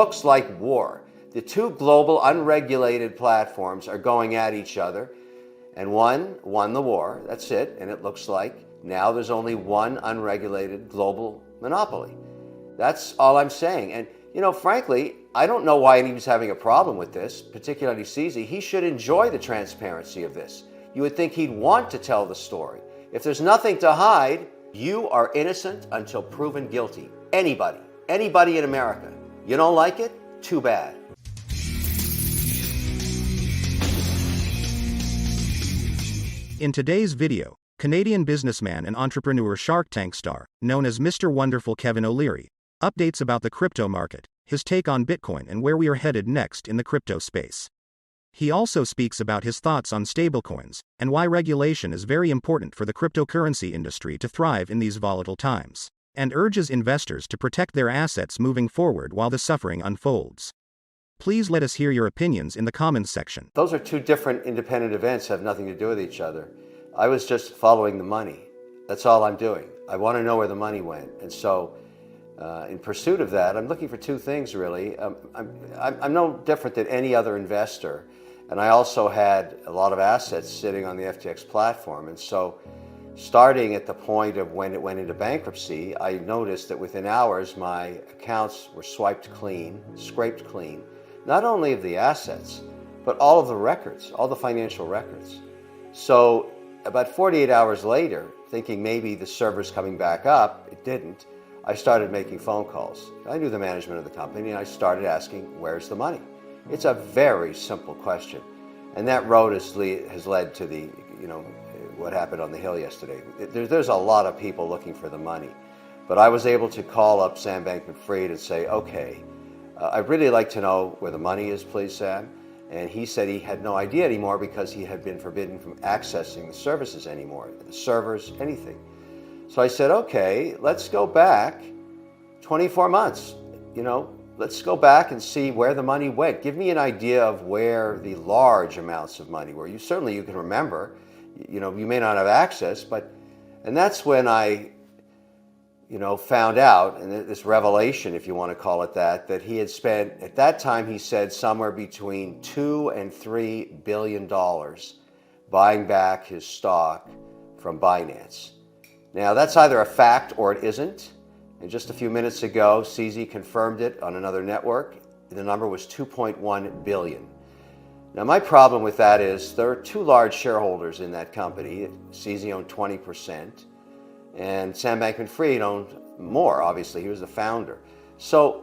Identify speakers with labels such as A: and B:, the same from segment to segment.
A: Looks like war. The two global unregulated platforms are going at each other, and one won the war. That's it. And it looks like now there's only one unregulated global monopoly. That's all I'm saying. And, frankly, I don't know why he was having a problem with this, particularly CZ. He should enjoy the transparency of this. You would think he'd want to tell the story. If there's nothing to hide, you are innocent until proven guilty. Anybody in America. You don't like it? Too bad.
B: In today's video, Canadian businessman and entrepreneur Shark Tank star, known as Mr. Wonderful Kevin O'Leary, updates about the crypto market, his take on Bitcoin and where we are headed next in the crypto space. He also speaks about his thoughts on stablecoins, and why regulation is very important for the cryptocurrency industry to thrive in these volatile times, and urges investors to protect their assets moving forward while the suffering unfolds. Please let us hear your opinions in the comments section.
A: Those are two different independent events, have nothing to do with each other. I was just following the money. That's all I'm doing. I want to know where the money went. And so in pursuit of that, I'm looking for two things, really. I'm no different than any other investor. And I also had a lot of assets sitting on the FTX platform. And so starting at the point of when it went into bankruptcy, I noticed that within hours, my accounts were swiped clean, scraped clean, not only of the assets, but all of the records, all the financial records. So about 48 hours later, thinking maybe the server's coming back up, it didn't. I started making phone calls. I knew the management of the company, and I started asking, where's the money? It's a very simple question. And that road has led to the, what happened on the Hill yesterday. There's a lot of people looking for the money. But I was able to call up Sam Bankman-Fried and say, okay, I'd really like to know where the money is, please, Sam. And he said he had no idea anymore because he had been forbidden from accessing the services anymore, the servers, anything. So I said, okay, let's go back 24 months, let's go back and see where the money went. Give me an idea of where the large amounts of money were. You can remember, you may not have access, and that's when I, found out, and this revelation, if you want to call it that he had spent, at that time he said somewhere between $2 and $3 billion buying back his stock from Binance. Now that's either a fact or it isn't. And just a few minutes ago, CZ confirmed it on another network. The number was 2.1 billion. Now my problem with that is there are two large shareholders in that company. CZ owned 20%, and Sam Bankman-Fried owned more, obviously. He was the founder. So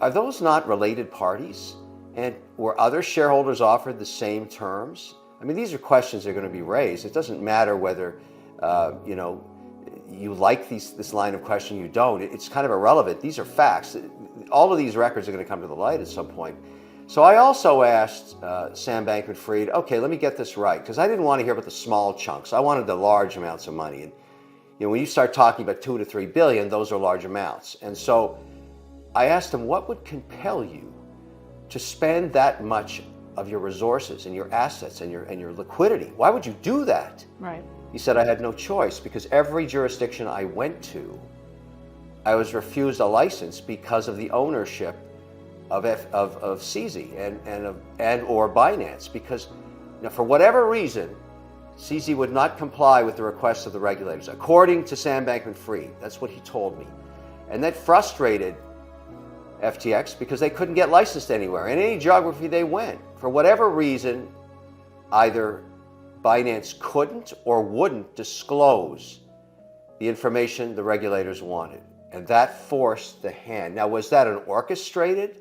A: are those not related parties? And were other shareholders offered the same terms? I mean, these are questions that are going to be raised. It doesn't matter whether, you like this line of question, you don't. It's kind of irrelevant. These are facts. All of these records are going to come to the light at some point. So I also asked Sam Bankman-Fried, okay, let me get this right, because I didn't want to hear about the small chunks. I wanted the large amounts of money. And when you start talking about 2 to 3 billion, those are large amounts. And so I asked him, what would compel you to spend that much of your resources and your assets and your liquidity? Why would you do that?
C: Right.
A: He said, I had no choice, because every jurisdiction I went to, I was refused a license because of the ownership of CZ and or Binance, because for whatever reason, CZ would not comply with the requests of the regulators, according to Sam Bankman-Fried. That's what he told me. And that frustrated FTX because they couldn't get licensed anywhere in any geography they went. For whatever reason, either Binance couldn't or wouldn't disclose the information the regulators wanted. And that forced the hand. Now, was that an orchestrated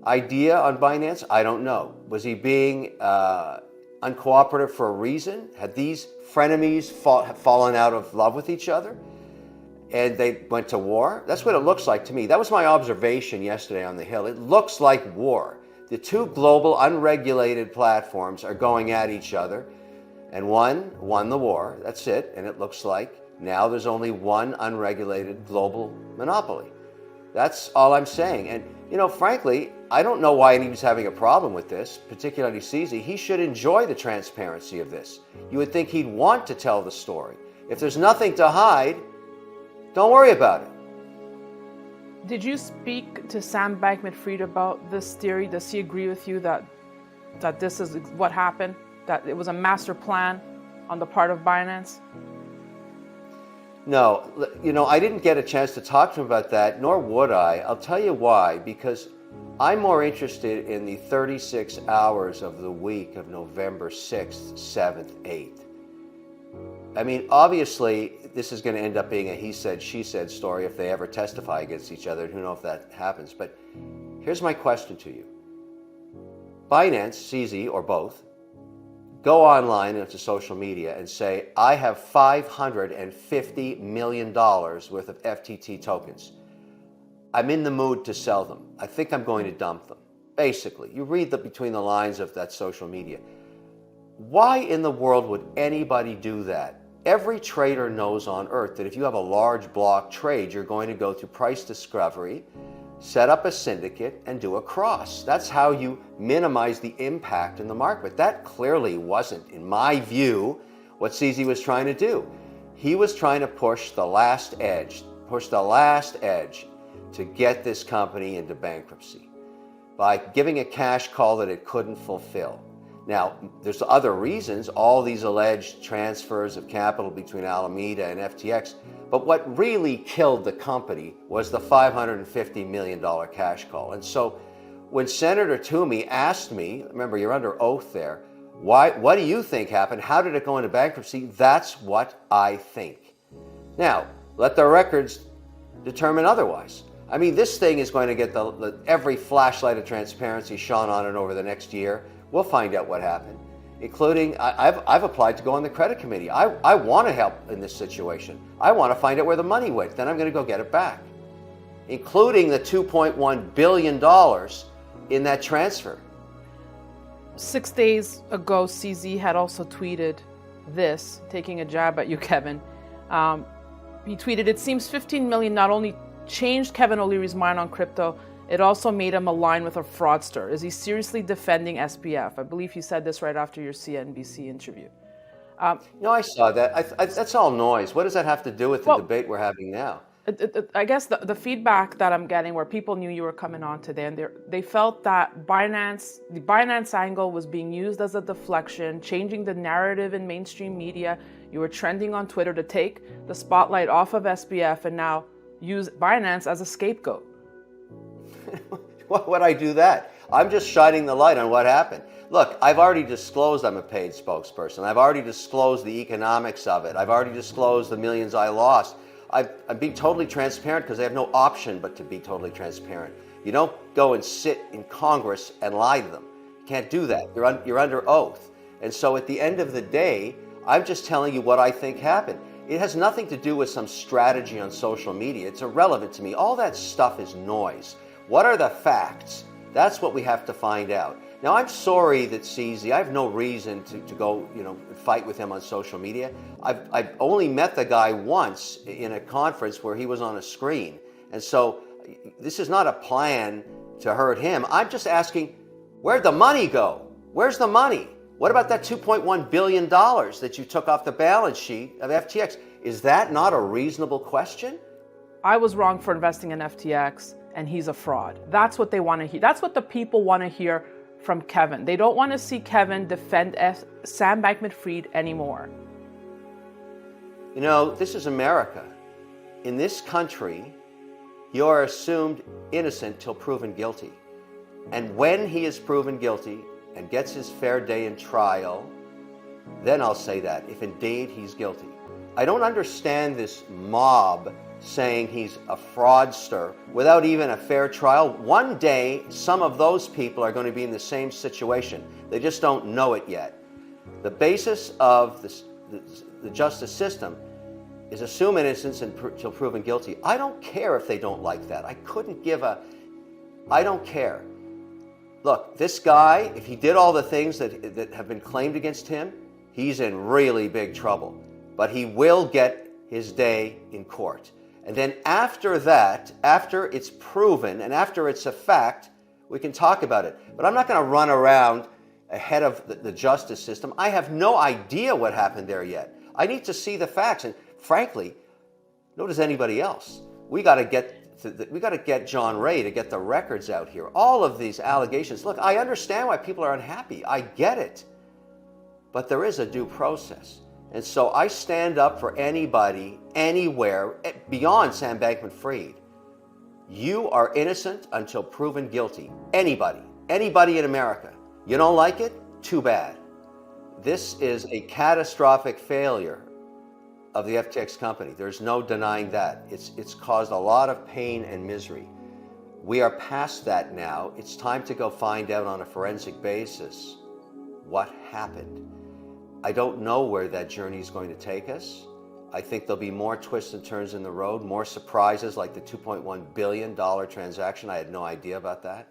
A: idea on Binance? I don't know. Was he being uncooperative for a reason? Had these frenemies fallen out of love with each other and they went to war? That's what it looks like to me. That was my observation yesterday on the Hill. It looks like war. The two global unregulated platforms are going at each other, and one won the war. That's it. And it looks like now there's only one unregulated global monopoly. That's all I'm saying. And, frankly, I don't know why he was having a problem with this, particularly CZ. He should enjoy the transparency of this. You would think he'd want to tell the story. If there's nothing to hide, don't worry about it.
C: Did you speak to Sam Bankman-Fried about this theory? Does he agree with you that this is what happened, that it was a master plan on the part of Binance?
A: No, I didn't get a chance to talk to him about that, nor would I. I'll tell you why, because I'm more interested in the 36 hours of the week of November 6th, 7th, 8th. I mean, obviously, this is going to end up being a he said, she said story if they ever testify against each other. Who knows if that happens. But here's my question to you. Binance, CZ, or both, go online into social media and say, I have $550 million worth of FTT tokens. I'm in the mood to sell them. I think I'm going to dump them. Basically, you read between the lines of that social media. Why in the world would anybody do that? Every trader knows on earth that if you have a large block trade, you're going to go through price discovery, set up a syndicate, and do a cross. That's how you minimize the impact in the market. But that clearly wasn't, in my view, what CZ was trying to do. He was trying to push the last edge to get this company into bankruptcy by giving a cash call that it couldn't fulfill. Now, there's other reasons, all these alleged transfers of capital between Alameda and FTX, but what really killed the company was the $550 million cash call. And so when Senator Toomey asked me, remember you're under oath there, what do you think happened? How did it go into bankruptcy? That's what I think. Now, let the records determine otherwise. I mean, this thing is going to get every flashlight of transparency shone on it over the next year. We'll find out what happened, including I've applied to go on the credit committee. I want to help in this situation. I want to find out where the money went. Then I'm going to go get it back, including the $2.1 billion in that transfer.
C: 6 days ago, CZ had also tweeted this, taking a jab at you, Kevin. He tweeted, it seems 15 million not only changed Kevin O'Leary's mind on crypto, it also made him align with a fraudster. Is he seriously defending SBF? I believe he said this right after your CNBC interview.
A: No, I saw that. That's all noise. What does that have to do with the debate we're having now?
C: I guess the feedback that I'm getting, where people knew you were coming on today, and they felt that the Binance angle was being used as a deflection, changing the narrative in mainstream media. You were trending on Twitter to take the spotlight off of SBF and now use Binance as a scapegoat.
A: Why would I do that? I'm just shining the light on what happened. Look, I've already disclosed I'm a paid spokesperson. I've already disclosed the economics of it. I've already disclosed the millions I lost. I'm being totally transparent because I have no option but to be totally transparent. You don't go and sit in Congress and lie to them. You can't do that. You're under oath. And so at the end of the day, I'm just telling you what I think happened. It has nothing to do with some strategy on social media. It's irrelevant to me. All that stuff is noise. What are the facts? That's what we have to find out. Now, I'm sorry that CZ, I have no reason to go, fight with him on social media. I've only met the guy once in a conference where he was on a screen. And so this is not a plan to hurt him. I'm just asking, where'd the money go? Where's the money? What about that $2.1 billion that you took off the balance sheet of FTX? Is that not a reasonable question?
C: I was wrong for investing in FTX, and he's a fraud. That's what they want to hear. That's what the people want to hear from Kevin. They don't want to see Kevin defend Sam Bankman-Fried anymore.
A: This is America. In this country, you are assumed innocent till proven guilty. And when he is proven guilty and gets his fair day in trial, then I'll say that, if indeed he's guilty. I don't understand this mob saying he's a fraudster without even a fair trial. One day, some of those people are going to be in the same situation. They just don't know it yet. The basis of the justice system is assume innocence until proven guilty. I don't care if they don't like that. I don't care. Look, this guy, if he did all the things that have been claimed against him, he's in really big trouble. But he will get his day in court. And then after that, after it's proven and after it's a fact, we can talk about it. But I'm not going to run around ahead of the justice system. I have no idea what happened there yet. I need to see the facts. And frankly, no does anybody else. We got to get we got to get John Ray to get the records out here. All of these allegations. Look, I understand why people are unhappy. I get it. But there is a due process. And so I stand up for anybody, anywhere, beyond Sam Bankman-Fried. You are innocent until proven guilty. Anybody in America. You don't like it? Too bad. This is a catastrophic failure of the FTX company. There's no denying that. It's caused a lot of pain and misery. We are past that now. It's time to go find out on a forensic basis what happened. I don't know where that journey is going to take us. I think there'll be more twists and turns in the road, more surprises like the $2.1 billion transaction. I had no idea about that.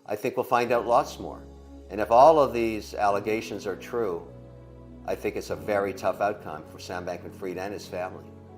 A: I think we'll find out lots more. And if all of these allegations are true, I think it's a very tough outcome for Sam Bankman-Fried and his family.